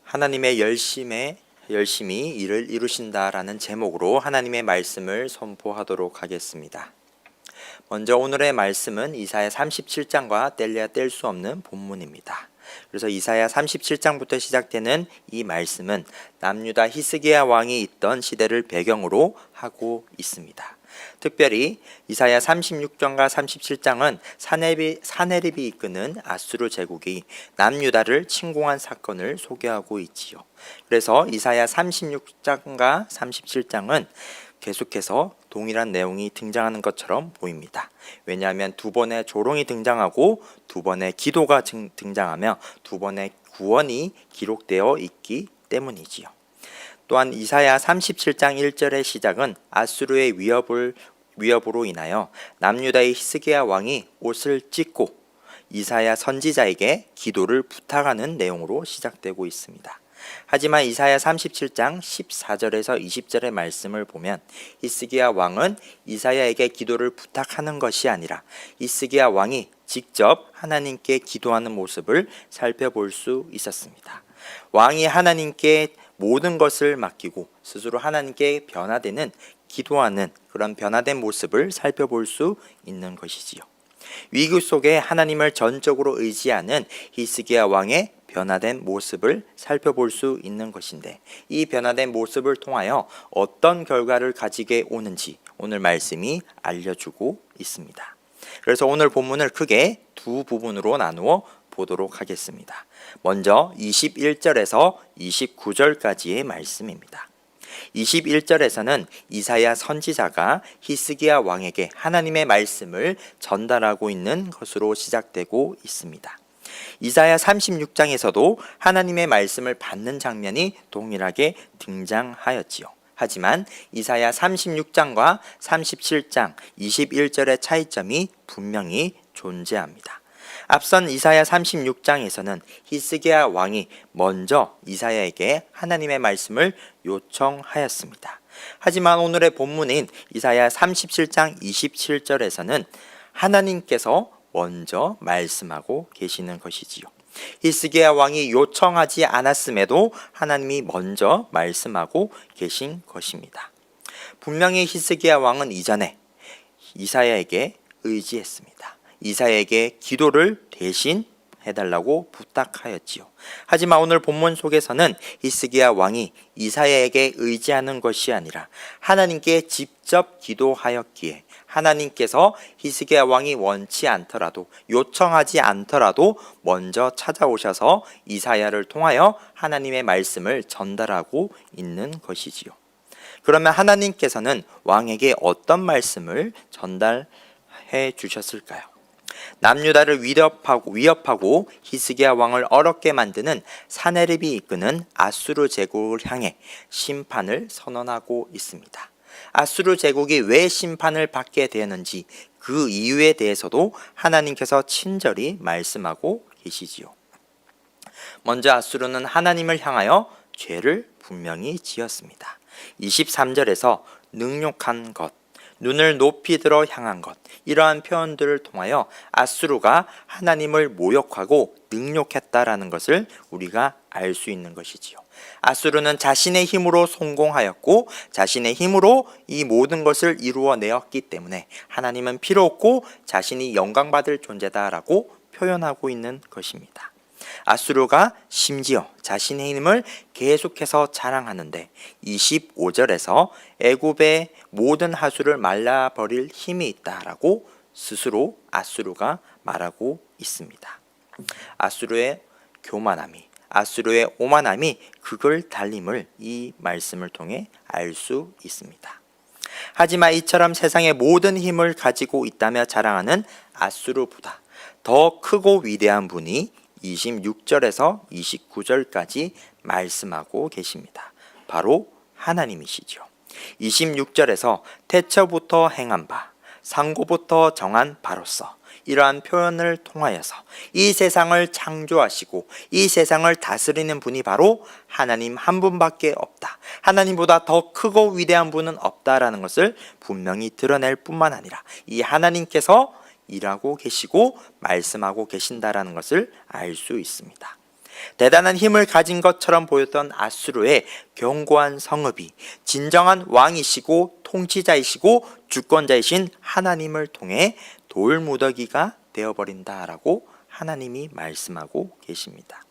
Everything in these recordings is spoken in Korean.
하나님의 열심히 일을 이루신다라는 제목으로 하나님의 말씀을 선포하도록 하겠습니다. 먼저 오늘의 말씀은 이사야 37장과 뗄래야 뗄 수 없는 본문입니다. 그래서 이사야 37장부터 시작되는 이 말씀은 남유다 히스기야 왕이 있던 시대를 배경으로 하고 있습니다. 특별히 이사야 36장과 37장은 사네립이 이끄는 아수르 제국이 남유다를 침공한 사건을 소개하고 있지요. 그래서 이사야 36장과 37장은 계속해서 동일한 내용이 등장하는 것처럼 보입니다. 왜냐하면 두 번의 조롱이 등장하고 두 번의 기도가 등장하며 두 번의 구원이 기록되어 있기 때문이지요. 또한 이사야 37장 1절의 시작은 아수르의 위협으로 인하여 남유다의 히스기야 왕이 옷을 찢고 이사야 선지자에게 기도를 부탁하는 내용으로 시작되고 있습니다. 하지만 이사야 37장 14절에서 20절의 말씀을 보면 히스기야 왕은 이사야에게 기도를 부탁하는 것이 아니라 히스기야 왕이 직접 하나님께 기도하는 모습을 살펴볼 수 있었습니다. 왕이 하나님께 모든 것을 맡기고 스스로 하나님께 변화되는 기도하는 그런 변화된 모습을 살펴볼 수 있는 것이지요. 위기 속에 하나님을 전적으로 의지하는 히스기야 왕의 변화된 모습을 살펴볼 수 있는 것인데 이 변화된 모습을 통하여 어떤 결과를 가지게 오는지 오늘 말씀이 알려주고 있습니다. 그래서 오늘 본문을 크게 두 부분으로 나누어 보도록 하겠습니다. 먼저 21절에서 29절까지의 말씀입니다. 21절에서는 이사야 선지자가 히스기야 왕에게 하나님의 말씀을 전달하고 있는 것으로 시작되고 있습니다. 이사야 36장에서도 하나님의 말씀을 받는 장면이 동일하게 등장하였지요. 하지만 이사야 36장과 37장 21절의 차이점이 분명히 존재합니다. 앞선 이사야 36장에서는 히스기야 왕이 먼저 이사야에게 하나님의 말씀을 요청하였습니다. 하지만 오늘의 본문인 이사야 37장 27절에서는 하나님께서 먼저 말씀하고 계시는 것이지요. 히스기야 왕이 요청하지 않았음에도 하나님이 먼저 말씀하고 계신 것입니다. 분명히 히스기야 왕은 이전에 이사야에게 의지했습니다. 이사야에게 기도를 대신 해달라고 부탁하였지요. 하지만 오늘 본문 속에서는 히스기야 왕이 이사야에게 의지하는 것이 아니라 하나님께 직접 기도하였기에 하나님께서 히스기야 왕이 원치 않더라도 요청하지 않더라도 먼저 찾아오셔서 이사야를 통하여 하나님의 말씀을 전달하고 있는 것이지요. 그러면 하나님께서는 왕에게 어떤 말씀을 전달해 주셨을까요? 남유다를 위협하고 히스기야 왕을 어렵게 만드는 사네립이 이끄는 아수르 제국을 향해 심판을 선언하고 있습니다. 아수르 제국이 왜 심판을 받게 되었는지 그 이유에 대해서도 하나님께서 친절히 말씀하고 계시지요. 먼저 아수르는 하나님을 향하여 죄를 분명히 지었습니다. 23절에서 능욕한 것, 눈을 높이 들어 향한 것, 이러한 표현들을 통하여 아수르가 하나님을 모욕하고 능욕했다라는 것을 우리가 알 수 있는 것이지요. 아수르는 자신의 힘으로 성공하였고 자신의 힘으로 이 모든 것을 이루어내었기 때문에 하나님은 필요 없고 자신이 영광받을 존재다라고 표현하고 있는 것입니다. 아수르가 심지어 자신의 힘을 계속해서 자랑하는데 25절에서 애굽의 모든 하수를 말라버릴 힘이 있다라고 스스로 아수르가 말하고 있습니다. 아수르의 교만함이, 아수르의 오만함이 극을 달림을 이 말씀을 통해 알 수 있습니다. 하지만 이처럼 세상의 모든 힘을 가지고 있다며 자랑하는 아수르보다 더 크고 위대한 분이 26절에서 29절까지 말씀하고 계십니다. 바로 하나님이시죠. 26절에서 태초부터 행한 바, 상고부터 정한 바로서 이러한 표현을 통하여서 이 세상을 창조하시고 이 세상을 다스리는 분이 바로 하나님 한 분밖에 없다. 하나님보다 더 크고 위대한 분은 없다라는 것을 분명히 드러낼 뿐만 아니라 이 하나님께서 일하고 계시고 말씀하고 계신다라는 것을 알 수 있습니다. 대단한 힘을 가진 것처럼 보였던 아수르의 견고한 성읍이 진정한 왕이시고 통치자이시고 주권자이신 하나님을 통해 돌무더기가 되어버린다라고 하나님이 말씀하고 계십니다.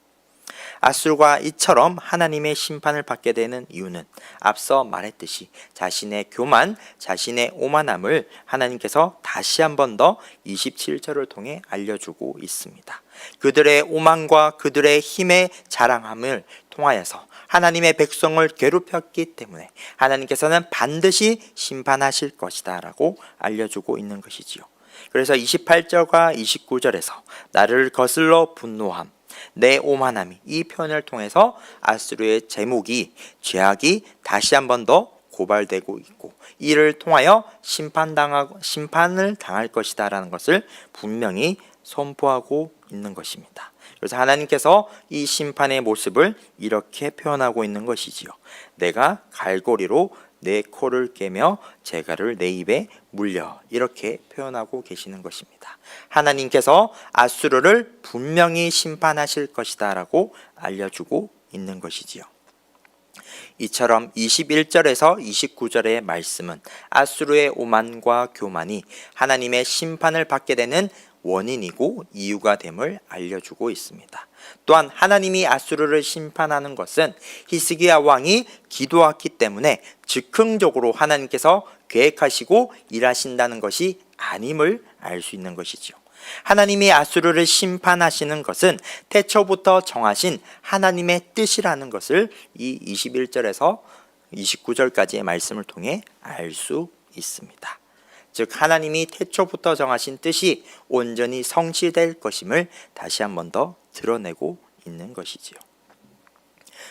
아수르가 이처럼 하나님의 심판을 받게 되는 이유는 앞서 말했듯이 자신의 교만, 자신의 오만함을 하나님께서 다시 한 번 더 27절을 통해 알려주고 있습니다. 그들의 오만과 그들의 힘의 자랑함을 통하여서 하나님의 백성을 괴롭혔기 때문에 하나님께서는 반드시 심판하실 것이다 라고 알려주고 있는 것이지요. 그래서 28절과 29절에서 나를 거슬러 분노함, 내 오만함이, 이 표현을 통해서 아수르의 제목이, 죄악이 다시 한 번 더 고발되고 있고 이를 통하여 심판을 당할 것이다 라는 것을 분명히 선포하고 있는 것입니다. 그래서 하나님께서 이 심판의 모습을 이렇게 표현하고 있는 것이지요. 내가 갈고리로 내 코를 깨며 재갈을 내 입에 물려, 이렇게 표현하고 계시는 것입니다. 하나님께서 아수르를 분명히 심판하실 것이다 라고 알려주고 있는 것이지요. 이처럼 21절에서 29절의 말씀은 아수르의 오만과 교만이 하나님의 심판을 받게 되는 원인이고 이유가 됨을 알려주고 있습니다. 또한 하나님이 아수르를 심판하는 것은 히스기야 왕이 기도했기 때문에 즉흥적으로 하나님께서 계획하시고 일하신다는 것이 아님을 알 수 있는 것이죠. 하나님이 아수르를 심판하시는 것은 태초부터 정하신 하나님의 뜻이라는 것을 이 21절에서 29절까지의 말씀을 통해 알 수 있습니다. 즉 하나님이 태초부터 정하신 뜻이 온전히 성취될 것임을 다시 한 번 더 드러내고 있는 것이지요.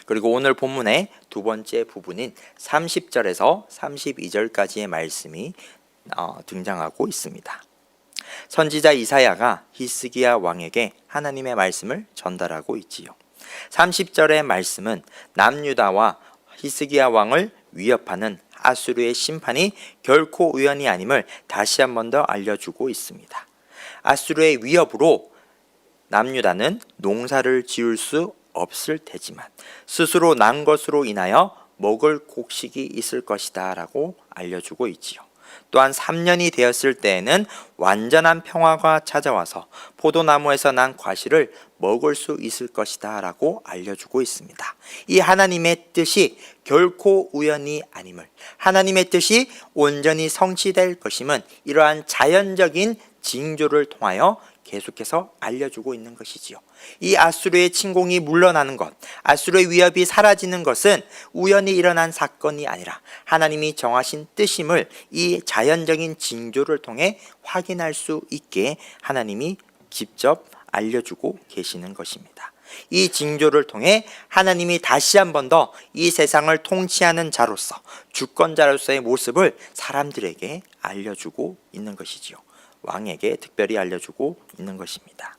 그리고 오늘 본문의 두 번째 부분인 30절에서 32절까지의 말씀이 등장하고 있습니다. 선지자 이사야가 히스기야 왕에게 하나님의 말씀을 전달하고 있지요. 30절의 말씀은 남유다와 히스기야 왕을 위협하는 아수르의 심판이 결코 우연이 아님을 다시 한 번 더 알려주고 있습니다. 아수르의 위협으로 남유다는 농사를 지을 수 없을 테지만 스스로 난 것으로 인하여 먹을 곡식이 있을 것이다 라고 알려주고 있지요. 또한 3년이 되었을 때에는 완전한 평화가 찾아와서 포도나무에서 난 과실을 먹을 수 있을 것이다 라고 알려주고 있습니다. 이 하나님의 뜻이 결코 우연이 아님을, 하나님의 뜻이 온전히 성취될 것임은 이러한 자연적인 징조를 통하여 계속해서 알려주고 있는 것이지요. 이 아수르의 침공이 물러나는 것, 아수르의 위협이 사라지는 것은 우연히 일어난 사건이 아니라 하나님이 정하신 뜻임을 이 자연적인 징조를 통해 확인할 수 있게 하나님이 직접 알려주고 계시는 것입니다. 이 징조를 통해 하나님이 다시 한 번 더 이 세상을 통치하는 자로서, 주권자로서의 모습을 사람들에게 알려주고 있는 것이지요. 왕에게 특별히 알려주고 있는 것입니다.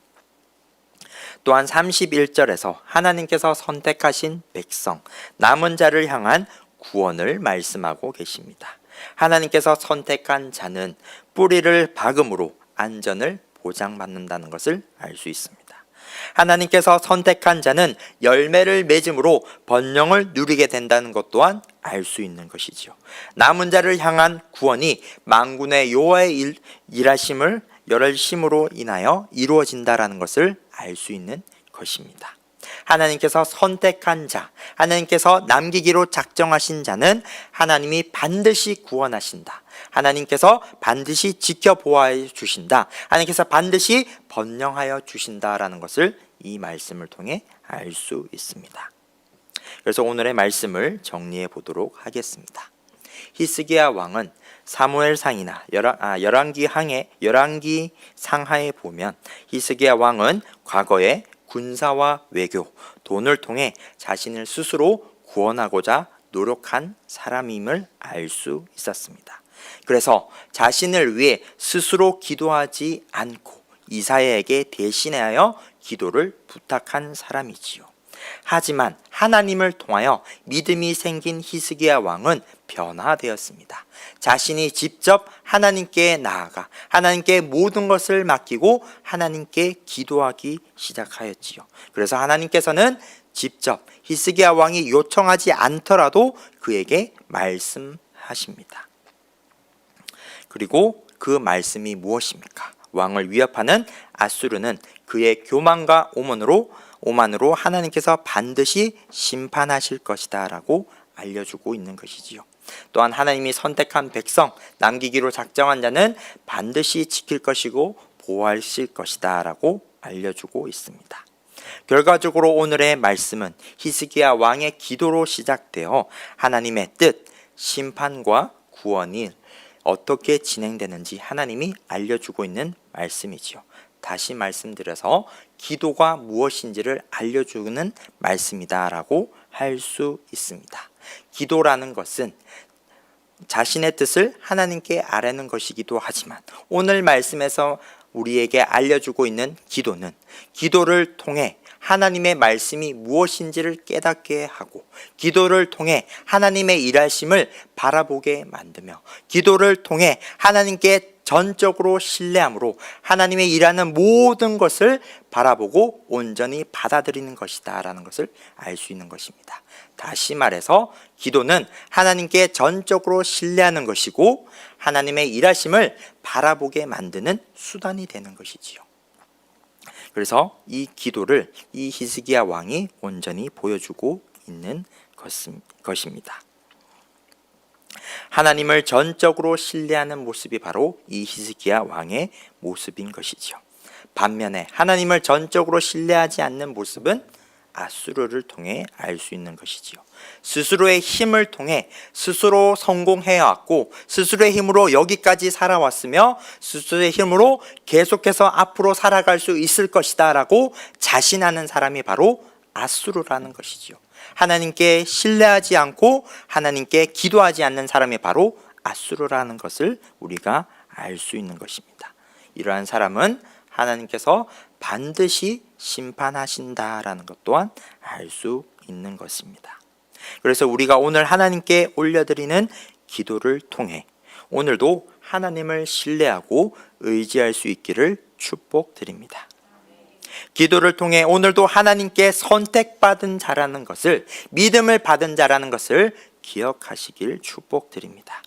또한 31절에서 하나님께서 선택하신 백성, 남은 자를 향한 구원을 말씀하고 계십니다. 하나님께서 선택한 자는 뿌리를 박음으로 안전을 보장받는다는 것을 알 수 있습니다. 하나님께서 선택한 자는 열매를 맺음으로 번영을 누리게 된다는 것 또한 알 수 있는 것이지요. 남은 자를 향한 구원이 만군의 여호와의 일하심을 열심으로 인하여 이루어진다라는 것을 알 수 있는 것입니다. 하나님께서 선택한 자, 하나님께서 남기기로 작정하신 자는 하나님이 반드시 구원하신다. 하나님께서 반드시 지켜보아 주신다. 하나님께서 반드시 번영하여 주신다라는 것을 이 말씀을 통해 알 수 있습니다. 그래서 오늘의 말씀을 정리해 보도록 하겠습니다. 히스기야 왕은 사무엘상이나 열왕기 상하에 보면 히스기야 왕은 과거에 군사와 외교, 돈을 통해 자신을 스스로 구원하고자 노력한 사람임을 알 수 있었습니다. 그래서 자신을 위해 스스로 기도하지 않고 이사야에게 대신하여 기도를 부탁한 사람이지요. 하지만 하나님을 통하여 믿음이 생긴 히스기야 왕은 변화되었습니다. 자신이 직접 하나님께 나아가 하나님께 모든 것을 맡기고 하나님께 기도하기 시작하였지요. 그래서 하나님께서는 직접 히스기야 왕이 요청하지 않더라도 그에게 말씀하십니다. 그리고 그 말씀이 무엇입니까? 왕을 위협하는 아수르는 그의 교만과 오만으로 하나님께서 반드시 심판하실 것이다 라고 알려주고 있는 것이지요. 또한 하나님이 선택한 백성, 남기기로 작정한 자는 반드시 지킬 것이고 보호하실 것이다 라고 알려주고 있습니다. 결과적으로 오늘의 말씀은 히스기야 왕의 기도로 시작되어 하나님의 뜻, 심판과 구원이 어떻게 진행되는지 하나님이 알려주고 있는 말씀이지요. 다시 말씀드려서 기도가 무엇인지를 알려주는 말씀이다라고 할 수 있습니다. 기도라는 것은 자신의 뜻을 하나님께 아뢰는 것이기도 하지만 오늘 말씀에서 우리에게 알려주고 있는 기도는 기도를 통해 하나님의 말씀이 무엇인지를 깨닫게 하고 기도를 통해 하나님의 일하심을 바라보게 만들며 기도를 통해 하나님께 전적으로 신뢰함으로 하나님의 일하는 모든 것을 바라보고 온전히 받아들이는 것이다 라는 것을 알 수 있는 것입니다. 다시 말해서 기도는 하나님께 전적으로 신뢰하는 것이고 하나님의 일하심을 바라보게 만드는 수단이 되는 것이지요. 그래서 이 기도를 이 히스기야 왕이 온전히 보여주고 있는 것입니다. 하나님을 전적으로 신뢰하는 모습이 바로 이 히스기야 왕의 모습인 것이죠. 반면에 하나님을 전적으로 신뢰하지 않는 모습은 아수르를 통해 알 수 있는 것이지요. 스스로의 힘을 통해 스스로 성공해왔고 스스로의 힘으로 여기까지 살아왔으며 스스로의 힘으로 계속해서 앞으로 살아갈 수 있을 것이다 라고 자신하는 사람이 바로 아수르라는 것이지요. 하나님께 신뢰하지 않고 하나님께 기도하지 않는 사람이 바로 아수르라는 것을 우리가 알 수 있는 것입니다. 이러한 사람은 하나님께서 반드시 심판하신다라는 것 또한 알 수 있는 것입니다. 그래서 우리가 오늘 하나님께 올려드리는 기도를 통해 오늘도 하나님을 신뢰하고 의지할 수 있기를 축복드립니다. 기도를 통해 오늘도 하나님께 선택받은 자라는 것을, 믿음을 받은 자라는 것을 기억하시길 축복드립니다.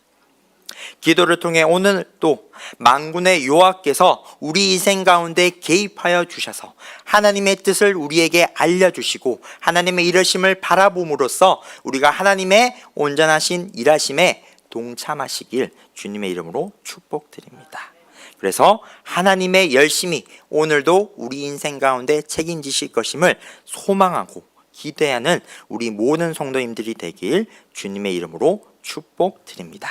기도를 통해 오늘 또 만군의 여호와께서 우리 인생 가운데 개입하여 주셔서 하나님의 뜻을 우리에게 알려주시고 하나님의 일하심을 바라봄으로써 우리가 하나님의 온전하신 일하심에 동참하시길 주님의 이름으로 축복드립니다. 그래서 하나님의 열심이 오늘도 우리 인생 가운데 책임지실 것임을 소망하고 기대하는 우리 모든 성도님들이 되길 주님의 이름으로 축복드립니다.